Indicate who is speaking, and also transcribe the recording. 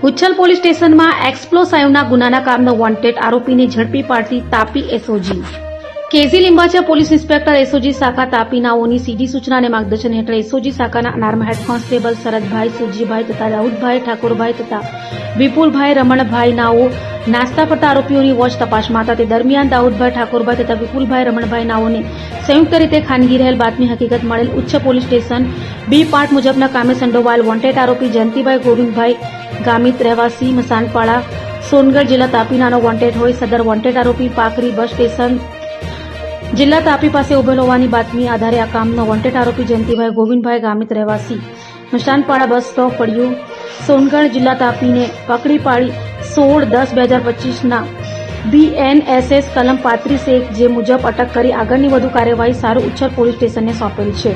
Speaker 1: Uchchhal police સ્ટેશનમાં એક્સપ્લોસાઇવના ગુનાના કામનો વોન્ટેડ આરોપીને ઝડપી પાડતી Tapi SOG. K G Limbacha police inspector SOG શાખા તાપીનાઓની સીધી સૂચના અને માર્ગદર્શન હેઠળ એસઓજી શાખાના અનાર્મ હેડ કોન્સ્ટેબલ શરદભાઈ, સુરજીભાઈ તથા દાઉદભાઈ, ઠાકોરભાઈ તથા વિપુલભાઈ, રમણભાઈ નાઓ નાસ્તા કરતા આરોપીઓની વોચ તપાસમાં હતા. તે દરમિયાન દાઉદભાઈ, ઠાકોરભાઈ તથા વિપુલભાઈ, રમણભાઈ નાઓને સંયુક્ત રીતે ખાનગી રહેલ બાતમી હકીકત મળેલ ઉચ્ચ પોલીસ સ્ટેશન બી પાર્ટ મુજબના કામે સંડોવાયેલ વોન્ટેડ આરોપી જયંતિભાઈ ગોવિંદભાઈ ગામિત રહેવાસી મસાનપાડા સોનગઢ જિલ્લા તાપીનાનો વોન્ટેડ હોય સદર વોન્ટેડ આરોપી પાકરી બસ સ્ટેશન જિલ્લા તાપી પાસે ઉભેલ હોવાની બાતમી આધારે આ કામનો વોન્ટેડ આરોપી જયંતિભાઈ ગોવિંદભાઈ ગામિત રહેવાસી મસાનપાડા બસ સ્ટોપ પડ્યું સોનગઢ જિલ્લા તાપીને પકડી પાડી 16/10/2025ના BNSS કલમ 35(1) જે મુજબ અટક કરી આગળની વધુ કાર્યવાહી સારું ઉચ્છલ પોલીસ સ્ટેશનને સોંપેલ છે.